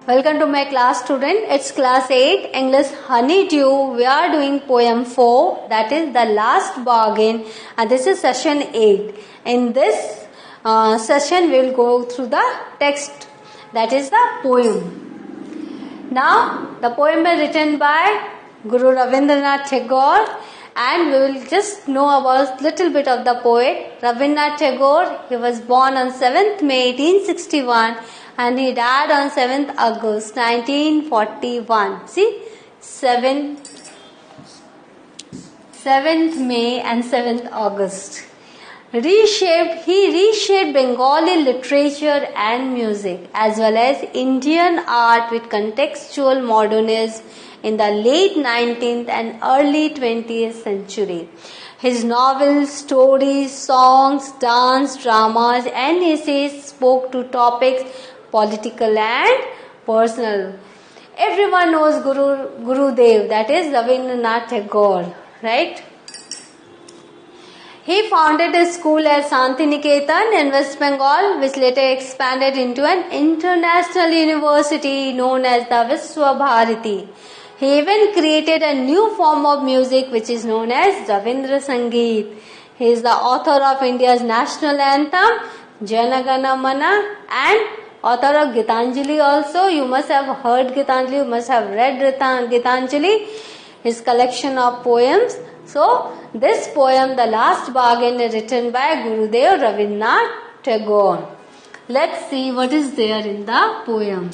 Welcome to my class, student. It's class 8 English Honeydew. We are doing poem 4, that is The Last Bargain, and this is session 8. In this session we will go through the text, that is the poem. Now the poem is written by Guru Rabindranath Tagore, and we will just know about little bit of the poet. Rabindranath Tagore, he was born on 7th May 1861 and he died on 7th August 1941. See, 7th May and 7th August. He reshaped Bengali literature and music as well as Indian art with contextual modernism in the late 19th and early 20th century. His novels, stories, songs, dance, dramas and essays spoke to topics political and personal. Everyone knows Gurudev, that is Rabindranath Tagore, right? He founded a school at Santiniketan in West Bengal, which later expanded into an international university known as the Vishwa Bharati. He even created a new form of music which is known as Ravindra Sangeet. He is the author of India's national anthem, Jana Gana Mana, and author of Gitanjali also. You must have heard Gitanjali, you must have read Gitanjali, his collection of poems. So, this poem, The Last Bargain, is written by Gurudev Rabindranath Tagore. Let's see what is there in the poem.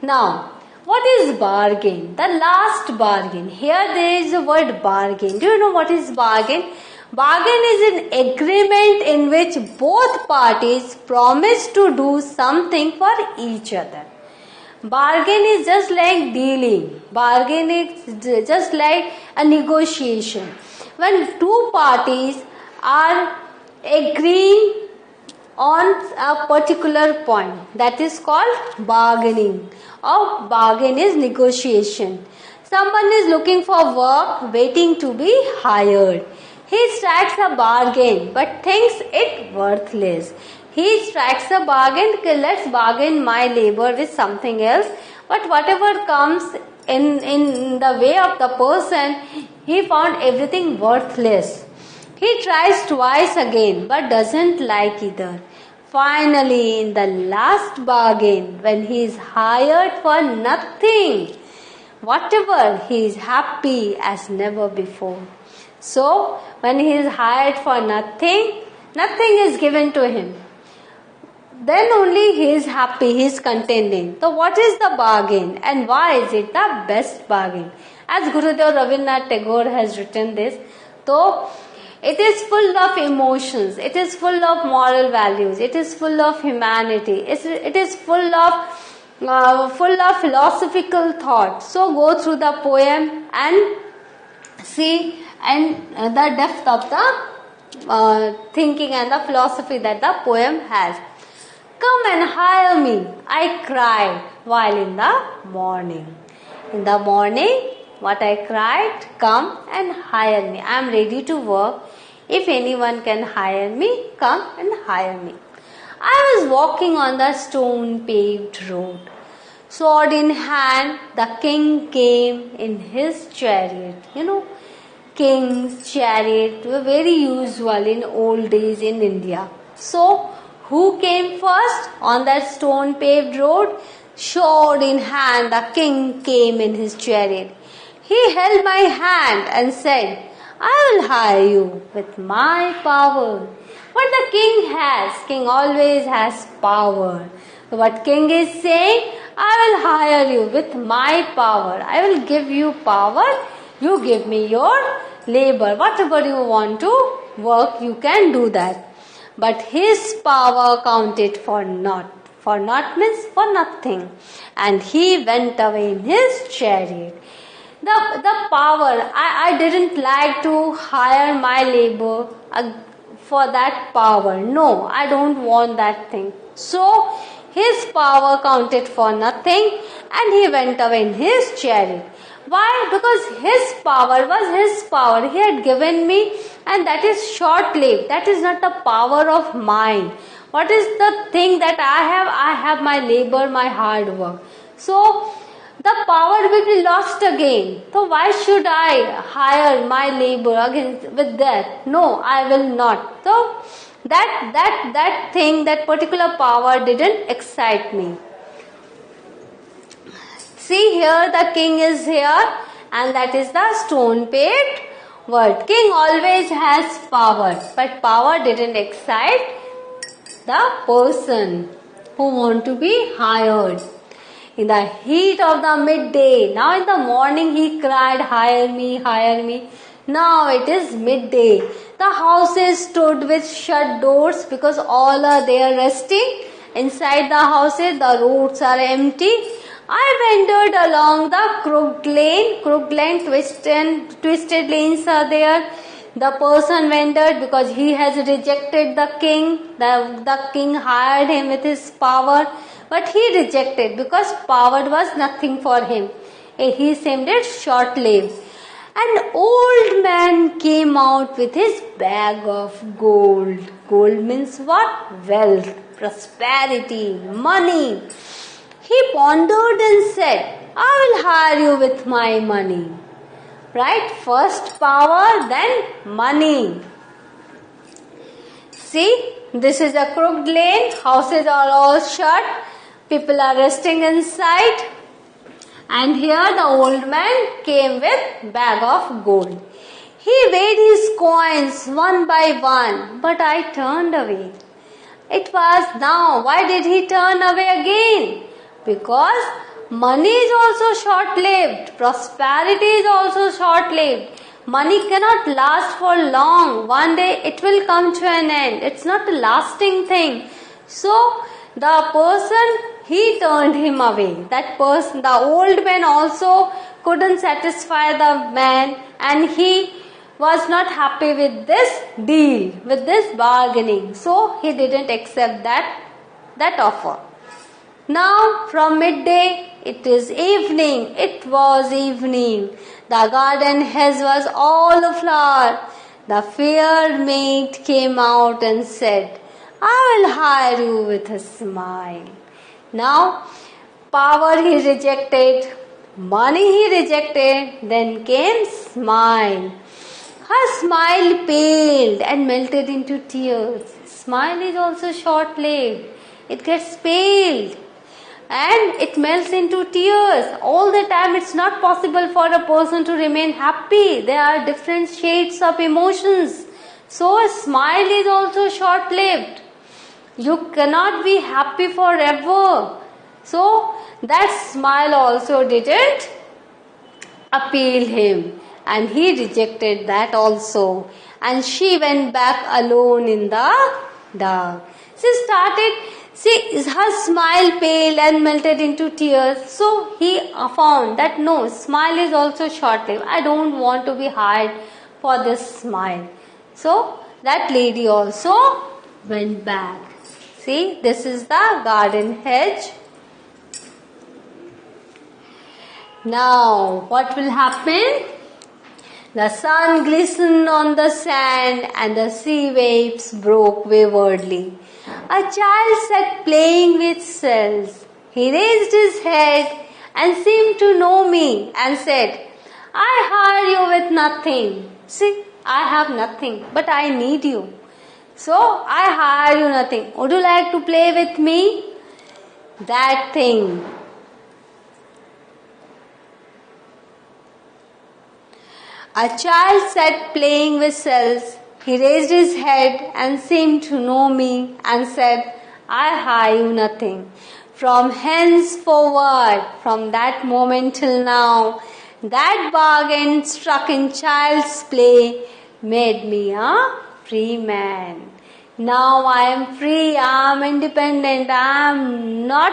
Now, what is bargain? The last bargain. Here there is the word bargain. Do you know what is bargain? Bargain is an agreement in which both parties promise to do something for each other. Bargain is just like dealing. Bargain is just like a negotiation. When two parties are agreeing on a particular point, that is called bargaining, or bargain is negotiation. Someone is looking for work, waiting to be hired. He strikes a bargain but thinks it worthless. He strikes a bargain, let's bargain my labor with something else, but whatever comes in the way of the person, he found everything worthless. He tries twice again but doesn't like either. Finally, in the last bargain, when he is hired for nothing, whatever, he is happy as never before. So, when he is hired for nothing, nothing is given to him. Then only he is happy, he is contented. So, what is the bargain and why is it the best bargain? As Gurudev Rabindranath Tagore has written this, so it is full of emotions, it is full of moral values, it is full of humanity, it is full of philosophical thought. So go through the poem and see and the depth of the thinking and the philosophy that the poem has. Come and hire me, I cried while in the morning. In the morning, what I cried, come and hire me. I am ready to work. If anyone can hire me, come and hire me. I was walking on the stone paved road. Sword in hand, the king came in his chariot. You know, king's chariot were very usual in old days in India. So, who came first on that stone paved road? Sword in hand, the king came in his chariot. He held my hand and said, I will hire you with my power. What the king always has power. So what king is saying, I will hire you with my power. I will give you power. You give me your labor. Whatever you want to work, you can do that. But his power counted for naught. For naught means for nothing. And he went away in his chariot. The power, I didn't like to hire my labor for that power. No, I don't want that thing. So, his power counted for nothing and he went away in his chariot. Why? Because his power was his power. He had given me and that is short-lived. That is not the power of mine. What is the thing that I have? I have my labor, my hard work. So the power will be lost again. So why should I hire my labor against with that? No, I will not. So that thing, that particular power didn't excite me. See here, the king is here, and that is the stone paved world. King always has power, but power didn't excite the person who want to be hired. In the heat of the midday, now in the morning he cried, hire me, hire me. Now it is midday. The houses stood with shut doors because all are there resting. Inside the houses, the roads are empty. I wandered along the crooked lane, twisted lanes are there. The person wandered because he has rejected the king. The king hired him with his power, but he rejected because power was nothing for him. He seemed it short-lived. An old man came out with his bag of gold. Gold means what? Wealth, prosperity, money. He pondered and said, I will hire you with my money. Right? First power, then money. See, this is a crooked lane. Houses are all shut. People are resting inside. And here the old man came with bag of gold. He weighed his coins one by one, but I turned away. It was now. Why did he turn away again? Because money is also short-lived. Prosperity is also short-lived. Money cannot last for long. One day it will come to an end. It's not a lasting thing. So the person, he turned him away. That person, the old man also couldn't satisfy the man, and he was not happy with this deal, with this bargaining. So he didn't accept that offer. Now from midday it is evening. It was evening. The garden hedge was all aflower. The fair maid came out and said, I will hire you with a smile. Now, power he rejected, money he rejected, then came smile. Her smile paled and melted into tears. Smile is also short-lived. It gets paled and it melts into tears. All the time it's not possible for a person to remain happy. There are different shades of emotions. So a smile is also short-lived. You cannot be happy forever. So that smile also didn't appeal him, and he rejected that also. And she went back alone in the dark. Her smile paled and melted into tears. So he found that no, smile is also short-lived. I don't want to be hired for this smile. So that lady also went back. See, this is the garden hedge. Now, what will happen? The sun glistened on the sand and the sea waves broke waywardly. A child sat playing with shells. He raised his head and seemed to know me and said, I hire you with nothing. See, I have nothing, but I need you. So, I hire you nothing. Would you like to play with me? That thing. A child sat playing with shells. He raised his head and seemed to know me and said, I hire you nothing. From henceforward, from that moment till now, that bargain struck in child's play made me a free man. Now I am free, I am independent, I am not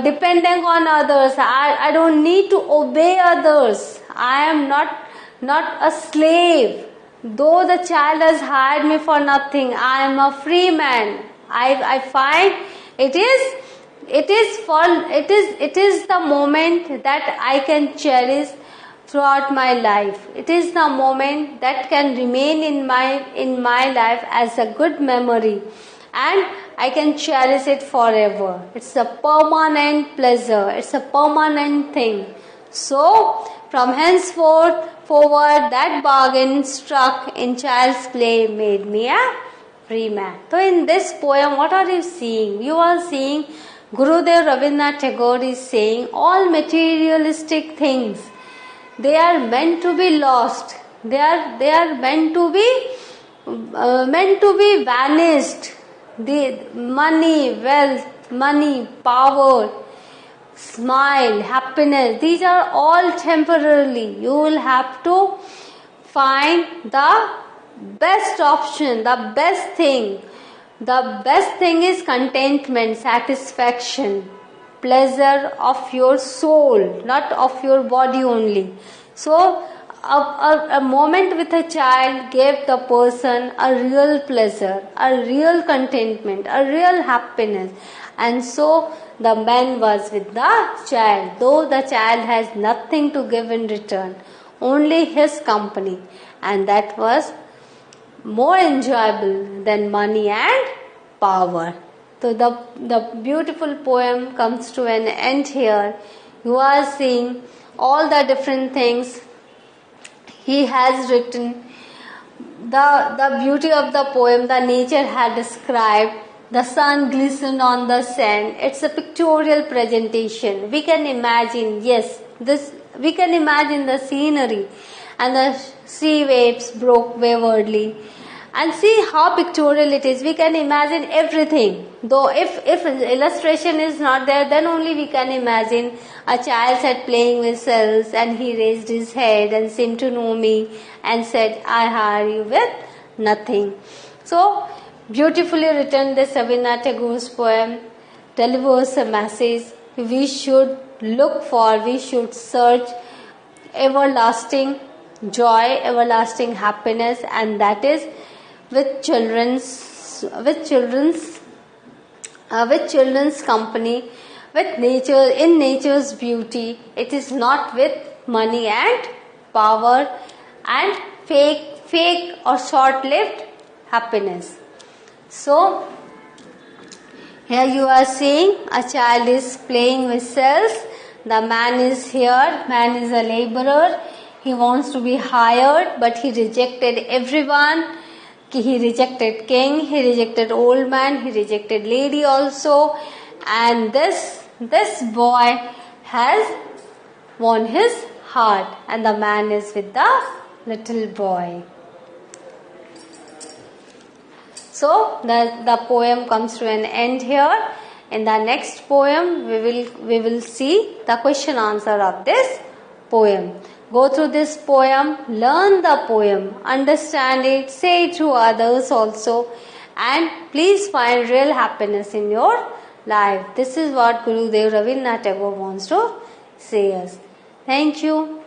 depending on others. I don't need to obey others. I am not a slave. Though the child has hired me for nothing, I am a free man. I find it is the moment that I can cherish throughout my life. It is the moment that can remain in my life as a good memory. and I can cherish it forever. It's a permanent pleasure. It's a permanent thing. So, from henceforth forward, that bargain struck in child's play made me a free man. So, in this poem, what are you seeing? You are seeing Gurudev Rabindranath Tagore is saying all materialistic things, they are meant to be lost. They are meant to be vanished. The money, wealth, money, power, smile, happiness, these are all temporarily. You will have to find the best option, the best thing. The best thing is contentment, satisfaction, pleasure of your soul, not of your body only. So, a moment with a child gave the person a real pleasure, a real contentment, a real happiness. And so, the man was with the child, though the child has nothing to give in return, only his company. And that was more enjoyable than money and power. So the beautiful poem comes to an end here. You are seeing all the different things he has written. The beauty of the poem, the nature had described. The sun glistened on the sand. It's a pictorial presentation. We can imagine, we can imagine the scenery, and the sea waves broke waywardly. And see how pictorial it is. We can imagine everything. Though if illustration is not there, then only we can imagine a child sat playing with cells, and he raised his head and seemed to know me and said, I hire you with nothing. So, beautifully written, this Rabindranath Tagore's poem delivers a message we should look for, we should search everlasting joy, everlasting happiness, and that is with children's company, with nature, in nature's beauty. It is not with money and power and fake or short-lived happiness. So, here you are seeing a child is playing with cells. The man is here. Man is a laborer. He wants to be hired, but he rejected everyone. He rejected king, he rejected old man, he rejected lady also, and this boy has won his heart, and the man is with the little boy. So the poem comes to an end here. In the next poem, we will see the question answer of this poem. Go through this poem, learn the poem, understand it, say it to others also, and please find real happiness in your life. This is what Gurudev Rabindranath Tagore wants to say us. Thank you.